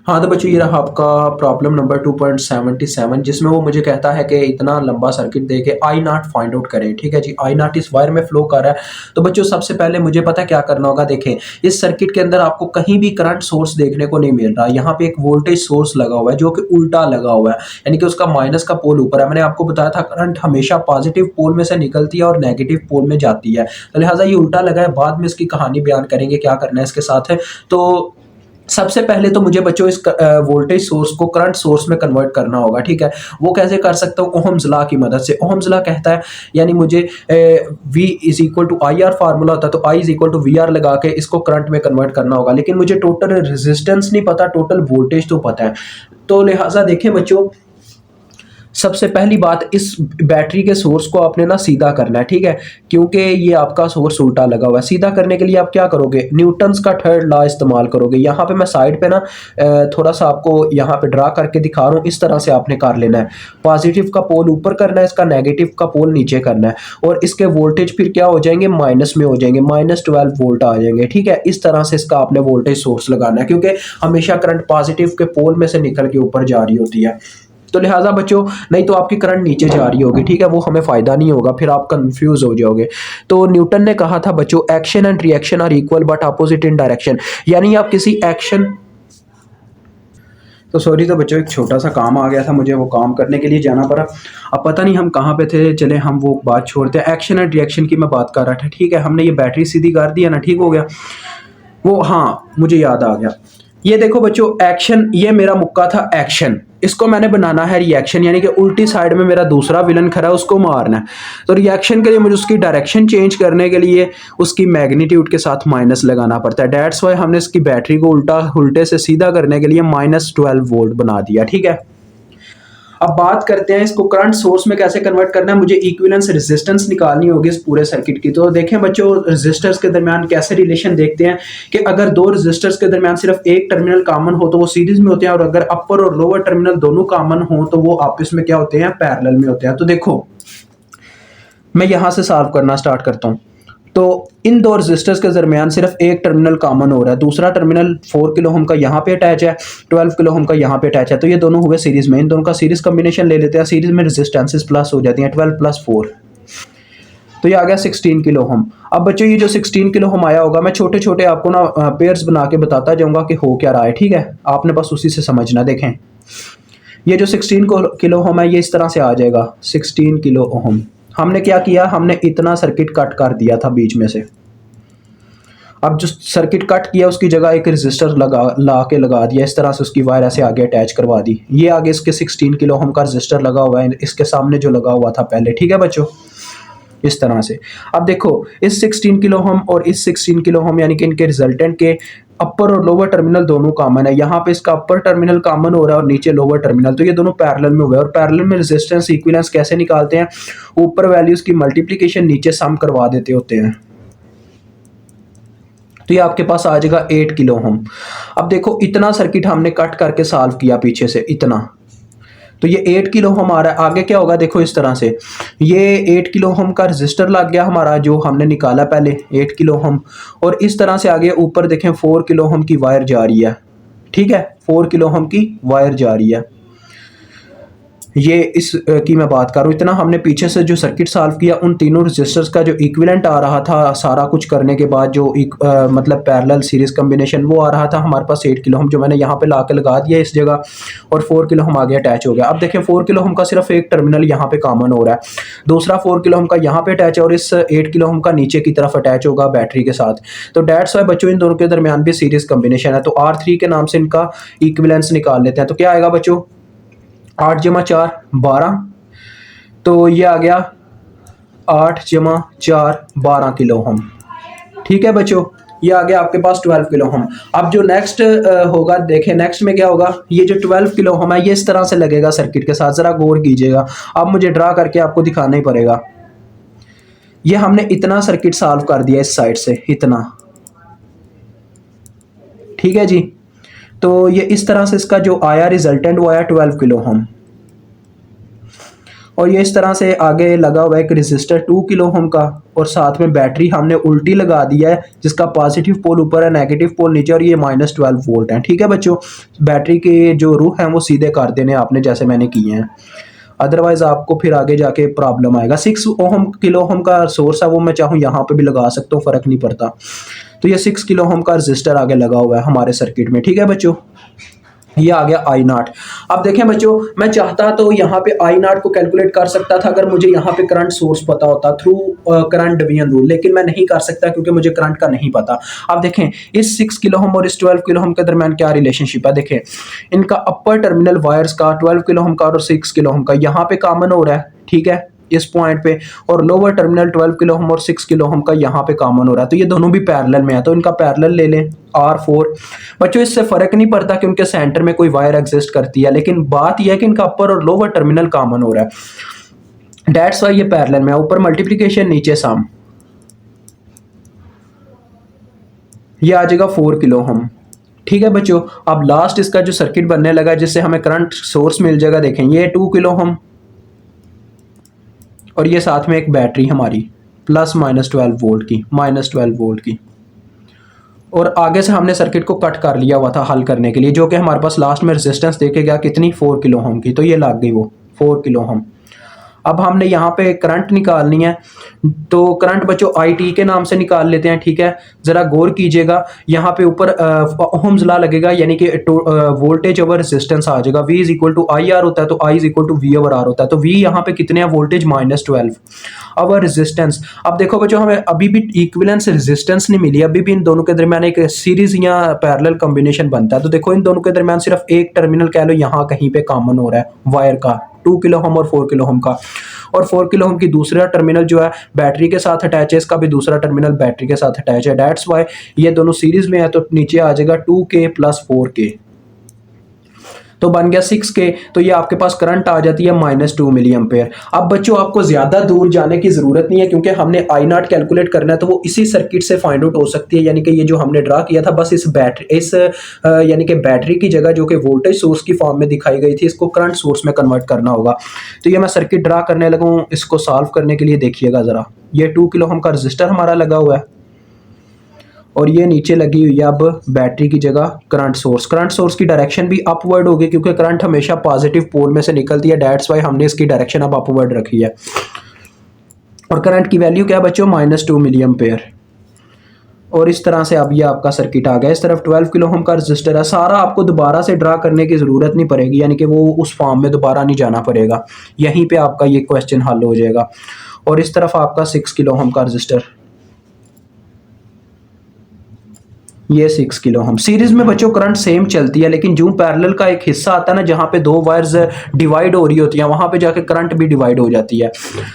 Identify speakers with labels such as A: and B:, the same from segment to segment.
A: हाँ, तो बच्चों ये रहा आपका प्रॉब्लम नंबर 2.77 जिसमें वो मुझे कहता है कि इतना लंबा सर्किट दे के आई नॉट फाइंड आउट करें। ठीक है जी, आई नॉट इस वायर में फ्लो कर रहा है। तो बच्चों सबसे पहले मुझे पता है क्या करना होगा। देखें, इस सर्किट के अंदर आपको कहीं भी करंट सोर्स देखने को नहीं मिल रहा। यहाँ पे एक वोल्टेज सोर्स लगा हुआ है जो कि उल्टा लगा हुआ है, यानी कि उसका माइनस का पोल ऊपर है। मैंने आपको बताया था करंट हमेशा पॉजिटिव पोल में से निकलती है और नेगेटिव पोल में जाती है, तो लिहाजा ये उल्टा लगा है। बाद में इसकी कहानी बयान करेंगे क्या करना है इसके साथ है। तो सबसे पहले तो मुझे बच्चों इस वोल्टेज सोर्स को करंट सोर्स में कन्वर्ट करना होगा। ठीक है, वो कैसे कर सकता हूँ? ओहम्स लॉ की मदद से। ओहम्स लॉ कहता है, यानी मुझे V is equal to I R formula होता है, तो I is equal to V R लगा के इसको करंट में कन्वर्ट करना होगा। लेकिन मुझे टोटल रेजिस्टेंस नहीं पता, टोटल वोल्टेज तो पता है। तो लिहाजा देखें बच्चों, सबसे पहली बात, इस बैटरी के सोर्स को आपने ना सीधा करना है। ठीक है, क्योंकि ये आपका सोर्स उल्टा लगा हुआ है। सीधा करने के लिए आप क्या करोगे? न्यूटन्स का थर्ड लॉ इस्तेमाल करोगे। यहाँ पे मैं साइड पे ना थोड़ा सा आपको यहाँ पे ड्रा करके दिखा रहा हूँ, इस तरह से आपने कर लेना है। पॉजिटिव का पोल ऊपर करना है, इसका नेगेटिव का पोल नीचे करना है, और इसके वोल्टेज फिर क्या हो जाएंगे? माइनस में हो जाएंगे, -12 वोल्ट आ जाएंगे। ठीक है, इस तरह से इसका आपने वोल्टेज सोर्स लगाना है, क्योंकि हमेशा करंट पॉजिटिव के पोल में से निकल के ऊपर जा रही होती है। तो लिहाजा बच्चों, नहीं तो आपकी करंट नीचे जा रही होगी। ठीक है, वो हमें फायदा नहीं होगा, फिर आप कंफ्यूज हो जाओगे। तो न्यूटन ने कहा था बच्चों, action and reaction are equal but opposite in direction. यानी आप किसी एक्शन, तो सॉरी, तो बच्चों एक छोटा सा काम आ गया था, मुझे वो काम करने के लिए जाना पड़ा। अब पता नहीं हम कहाँ पे थे, चले हम वो बात छोड़ते हैं। एक्शन एंड रिएक्शन की मैं बात कर रहा था। ठीक है, हमने ये बैटरी सीधी कर दिया ना, ठीक हो गया वो। हाँ, मुझे याद आ गया। ये देखो बच्चों, एक्शन, ये मेरा मुक्का था एक्शन, इसको मैंने बनाना है रिएक्शन, यानी कि उल्टी साइड में मेरा दूसरा विलन खड़ा है, उसको मारना है। तो रिएक्शन के लिए मुझे उसकी डायरेक्शन चेंज करने के लिए उसकी मैग्नीट्यूड के साथ माइनस लगाना पड़ता है। दैट्स वाई हमने इसकी बैटरी को उल्टे से सीधा करने के लिए -12 वोल्ट बना दिया। ठीक है, अब बात करते हैं इसको करंट सोर्स में कैसे कन्वर्ट करना है। मुझे इक्विवेलेंस रेजिस्टेंस निकालनी होगी इस पूरे सर्किट की। तो देखें बच्चों, रेजिस्टर्स के दरमियान कैसे रिलेशन देखते हैं कि अगर दो रेजिस्टर्स के दरमियान सिर्फ एक टर्मिनल कॉमन हो तो वो सीरीज में होते हैं, और अगर अपर और लोअर टर्मिनल दोनों कॉमन हो तो वो आपस में क्या होते हैं? पैरेलल में होते हैं। तो देखो, मैं यहां से सॉल्व करना स्टार्ट करता हूं। तो इन दो रेजिस्टर्स के दरमियान सिर्फ एक टर्मिनल कॉमन हो रहा है, दूसरा टर्मिनल 4 किलो ओम का यहाँ पे अटैच है, 12 किलो ओम का यहाँ पे अटैच है। तो ये दोनों हुए सीरीज में, इन दोनों का सीरीज कॉम्बिनेशन ले लेते हैं। सीरीज में रेजिस्टेंसेस प्लस हो जाती हैं, 12 + 4, तो ये आ गया 16 किलो ओम। अब बच्चों, ये जो 16 किलो ओम आया होगा, मैं छोटे छोटे आपको ना पेयर्स बना के बताता जाऊंगा कि हो क्या रहा है। ठीक है, आपने बस उसी से समझना। देखें, ये जो 16 किलो ओम है, ये इस तरह से आ जाएगा 16 किलो ओम। हमने क्या किया? हमने इतना सर्किट कट कर दिया था बीच में से। अब जो सर्किट कट किया उसकी जगह एक रेजिस्टर लगा दिया, इस तरह से उसकी वायर ऐसे आगे अटैच करवा दी। ये आगे इसके 16 किलो ओम का रेजिस्टर लगा हुआ है, इसके सामने जो लगा हुआ था पहले। ठीक है बच्चों, इस तरह से। अब देखो, इस 16 किलो ओम और इस 16 किलो ओम, यानी कि इनके रिजल्टेंट के अपर और लोअर टर्मिनल दोनों कॉमन है। यहाँ पे इसका अपर टर्मिनल कॉमन हो रहा है और नीचे लोअर टर्मिनल, तो ये दोनों पैरेलल में हुए। और पैरेलल में रेजिस्टेंस इक्विवेलेंस कैसे निकालते हैं? ऊपर वैल्यूज की मल्टीप्लिकेशन, नीचे सम करवा देते होते हैं। तो ये आपके पास आ जाएगा 8 किलो ओम। अब देखो, इतना सर्किट हमने कट करके सॉल्व किया पीछे से, इतना। तो ये 8 किलो ओम आ रहा है। आगे क्या होगा? देखो इस तरह से, ये 8 किलो ओम का रजिस्टर लग गया हमारा, जो हमने निकाला पहले 8 किलो ओम। और इस तरह से आगे ऊपर देखें 4 किलो ओम की वायर जा रही है। ठीक है, 4 किलो ओम की वायर जा रही है। ये इस की मैं बात कर रहा हूँ। इतना हमने पीछे से जो सर्किट सॉल्व किया, उन तीनों रेजिस्टर्स का जो इक्विवेलेंट आ रहा था, सारा कुछ करने के बाद जो मतलब पैरेलल सीरीज कॉम्बिनेशन, वो आ रहा था हमारे पास 8 किलो ओम, जो मैंने यहाँ पे ला के लगा दिया इस जगह, और 4 किलो ओम आगे अटैच हो गया। अब देखें, 4 किलो ओम का सिर्फ एक टर्मिनल यहाँ पे कॉमन हो रहा है, दूसरा 4 किलो ओम का यहाँ पे अटैच है, और इस 8 किलो ओम का नीचे की तरफ अटैच होगा बैटरी के साथ। तो डेट्स वाई बच्चों, इन दोनों के दरमियान भी सीरीज कॉम्बिनेशन है। तो R3 के नाम से इनका इक्विवेलेंस निकाल लेते हैं। तो क्या आएगा बच्चों? 8 × 4 12, तो ये आ गया 8 × 4 12 किलो ओम। ठीक है बच्चों, ये आ गया आपके पास 12 किलो ओम। अब जो नेक्स्ट होगा, देखें नेक्स्ट में क्या होगा। ये जो 12 किलो ओम है, ये इस तरह से लगेगा सर्किट के साथ, जरा गौर कीजिएगा। अब मुझे ड्रा करके आपको दिखाना ही पड़ेगा। ये हमने इतना सर्किट सॉल्व कर दिया इस साइड से, इतना। ठीक है जी, तो ये इस तरह से इसका जो आया रिजल्टेंट, वो आया 12 किलो ओम। और ये इस तरह से आगे लगा हुआ है एक रेजिस्टर 2 किलो ओम का, और साथ में बैटरी हमने उल्टी लगा दिया है जिसका पॉजिटिव पोल ऊपर है, नेगेटिव पोल नीचे, और ये -12 वोल्ट है। ठीक है बच्चों, बैटरी के जो रूह हैं वो सीधे कर देने आपने जैसे मैंने किए हैं, अदरवाइज आपको फिर आगे जाके प्रॉब्लम आएगा। 6 ओम किलो ओम का सोर्स है, वो मैं चाहूँ यहाँ पे भी लगा सकता हूँ, फर्क नहीं पड़ता। तो ये 6 किलो ओम का रजिस्टर आगे लगा हुआ है हमारे सर्किट में। ठीक है बच्चों, ये आ गया आई नॉट। अब देखें बच्चों, मैं चाहता तो यहाँ पे आई नॉट को कैलकुलेट कर सकता था अगर मुझे यहाँ पे करंट सोर्स पता होता थ्रू करंट डिवीजन रूल, लेकिन मैं नहीं कर सकता क्योंकि मुझे करंट का नहीं पता। अब देखें इस 6 किलो ओम और इस 12 किलो ओम के दरमियान क्या रिलेशनशिप है। देखें इनका अपर टर्मिनल वायर्स का 12 किलो ओम का और 6 किलो ओम का यहाँ पे कॉमन हो रहा है, ठीक है, इस पॉइंट पे, और लोअर टर्मिनल 12 किलो ओम और 6 किलो ओम का यहाँ पे कॉमन हो रहा है, तो ये दोनों भी पैरेलल में है, तो इनका पैरेलल ले लें R4। बच्चों इससे फर्क नहीं पड़ता कि उनके सेंटर में कोई वायर एग्जिस्ट करती है, लेकिन बात यह है कि इनका अपर और लोअर टर्मिनल कॉमन हो रहा है, दैट्स वाई ये पैरेलल में है। ऊपर मल्टीप्लिकेशन नीचे सम, ये आ जाएगा 4 किलो ओम। ठीक है बच्चों, अब लास्ट इसका जो सर्किट बनने लगा जिससे हमें करंट सोर्स मिल जाएगा, देखें ये 2 किलो ओम और ये साथ में एक बैटरी हमारी प्लस -12 वोल्ट की, -12 वोल्ट की, और आगे से हमने सर्किट को कट कर लिया हुआ था हल करने के लिए, जो कि हमारे पास लास्ट में रेजिस्टेंस देके गया कितनी 4 किलो ओम की, तो ये लग गई वो 4 किलो ओम। अब हमने यहाँ पे करंट निकालनी है, तो करंट बच्चों IT के नाम से निकाल लेते हैं। ठीक है, ज़रा गौर कीजिएगा, यहाँ पे ऊपर ओहम्स लॉ लगेगा, यानी कि वोल्टेज ओवर रेजिस्टेंस आ जाएगा। V = IR होता है, तो I = V over R होता है, तो V यहाँ पे कितने हैं, वोल्टेज -12 ओवर रेजिस्टेंस। अब देखो बच्चों, हमें अभी भी इक्विवेलेंस रेजिस्टेंस नहीं मिली, अभी भी इन दोनों के दरमियान एक सीरीज या पैरेलल कॉम्बिनेशन बनता है। तो देखो इन दोनों के दरमियान सिर्फ एक टर्मिनल कह लो यहाँ कहीं पे कॉमन हो रहा है वायर का, 2 किलो ओम और 4 किलो ओम का, और 4 किलो ओम की दूसरा टर्मिनल जो है बैटरी के साथ अटैच है, इसका भी दूसरा टर्मिनल बैटरी के साथ अटैच है, दैट्स वाई ये दोनों सीरीज में है, तो नीचे आ जाएगा 2K + 4K, तो बन गया 6K। तो ये आपके पास करंट आ जाती है -2 मिली एम्पेयर। अब बच्चों आपको ज्यादा दूर जाने की जरूरत नहीं है, क्योंकि हमने आई नॉट कैलकुलेट करना है, तो वो इसी सर्किट से फाइंड आउट हो सकती है, यानी कि ये जो हमने ड्रा किया था, बस इस यानी कि बैटरी की जगह जो कि वोल्टेज सोर्स की फॉर्म में दिखाई गई थी, इसको करंट सोर्स में कन्वर्ट करना होगा। तो ये मैं सर्किट ड्रा करने लगा हूँ, इसको सॉल्व करने के लिए देखिएगा जरा, ये 2 किलो ओम का रजिस्टर हमारा लगा हुआ है, और ये नीचे लगी हुई है अब बैटरी की जगह करंट सोर्स की डायरेक्शन भी अपवर्ड होगी, क्योंकि करंट हमेशा पॉजिटिव पोल में से निकलती है, दैट्स वाई हमने इसकी डायरेक्शन अब अपवर्ड रखी है। और करंट की वैल्यू क्या बच्चों, -2 मिली एम्पेयर। और इस तरह से अब ये आपका सर्किट आ गया। इस तरफ 12 किलो ओम का रजिस्टर है, सारा आपको दोबारा से ड्रा करने की ज़रूरत नहीं पड़ेगी, यानी कि वो उस फॉर्म में दोबारा नहीं जाना पड़ेगा, यहीं पे आपका ये क्वेश्चन हल हो जाएगा। और इस तरफ आपका 6 किलो ओम का रजिस्टर, ये 6 किलो ओम। सीरीज में बच्चों करंट सेम चलती है, लेकिन जो पैरेलल का एक हिस्सा आता है ना, जहाँ पे दो वायर्स डिवाइड हो रही होती हैं, वहां पे जाके करंट भी डिवाइड हो जाती है।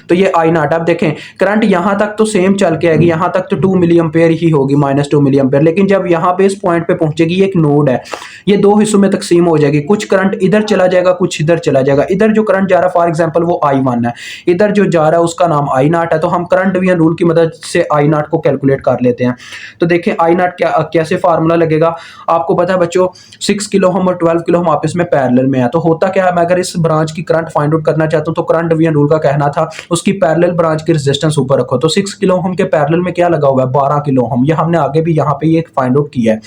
A: तो ये आई नॉट, आप देखें करंट यहाँ तक तो सेम चल के आएगी, यहाँ तक तो 2 मिली एम्पेयर ही होगी, -2 मिली एम्पेयर, लेकिन जब यहाँ पे इस पॉइंट पे पहुंचेगी, एक नोड है, ये दो हिस्सों में तकसीम हो जाएगी, कुछ करंट इधर चला जाएगा, कुछ इधर चला जाएगा। इधर जो करंट जा रहा है फॉर एग्जाम्पल वो I1 है, इधर जो जा रहा है उसका नाम आई नॉट है, तो हम करंट डिवीजन रूल की मदद से आई नॉट को कैलकुलेट कर लेते हैं। तो देखें आई नॉट कैसे फार्मूला लगेगा, आपको पता है बच्चों 6 किलो ओम और 12 किलो ओम आपस में पैरेलल में है, तो होता क्या है, मैं अगर इस ब्रांच की करंट फाइंड आउट करना चाहता हूं, तो करंट डिवीजन रूल का कहना था उसकी पैरेलल ब्रांच की रेजिस्टेंस ऊपर रखो, तो 6 किलो ओम के पैरेलल में क्या लगा हुआ है, 12 किलो ओम, ये हमने आगे भी यहाँ पे ये फाइंड आउट किया है।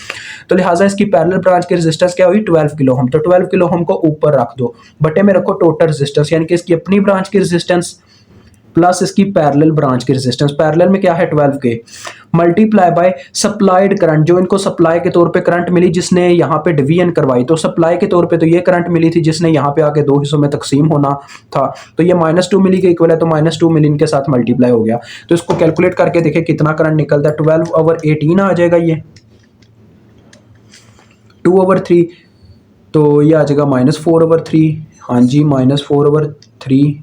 A: तो लिहाजा इसकी पैरेलल ब्रांच की रेजिस्टेंस क्या हुई, 12 किलो ओम, तो 12 किलो ओम को ऊपर रख दो, बटे में रखो टोटल रेजिस्टेंस, यानी कि इसकी अपनी ब्रांच की रेजिस्टेंस प्लस इसकी पैरेलल ब्रांच की रेजिस्टेंस, पैरेलल में क्या है 12K, multiply by supplied current, जो इनको सप्लाई के तौर पे करंट मिली जिसने यहाँ पे डिवीजन करवाई, तो सप्लाई के तौर पे तो ये करंट मिली थी जिसने यहाँ पे आके दो हिस्सों में तकसीम होना था, तो ये -2 मिली के इक्वल है, तो -2 मिली इनके साथ मल्टीप्लाई हो गया। तो इसको कैलकुलेट करके देखें कितना करंट निकलता है, 12/18 आ जाएगा, ये 2/3, तो ये आ जाएगा -4/3, हाँ जी -4/3।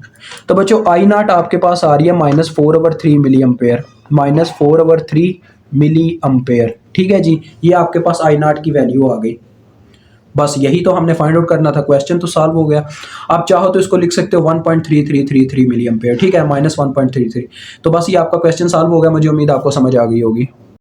A: तो बच्चों आई नॉट आपके पास आ रही है -4/3 मिली एम्पेयर, -4/3 मिली एम्पेयर। ठीक है जी, ये आपके पास आई नॉट की वैल्यू आ गई। बस यही तो हमने फाइंड आउट करना था, क्वेश्चन तो सॉल्व हो गया। आप चाहो तो इसको लिख सकते हो 1.3333 मिली एम्पेयर, ठीक है, -1.33। तो बस ये आपका क्वेश्चन सॉल्व हो गया, मुझे उम्मीद आपको समझ आ गई होगी।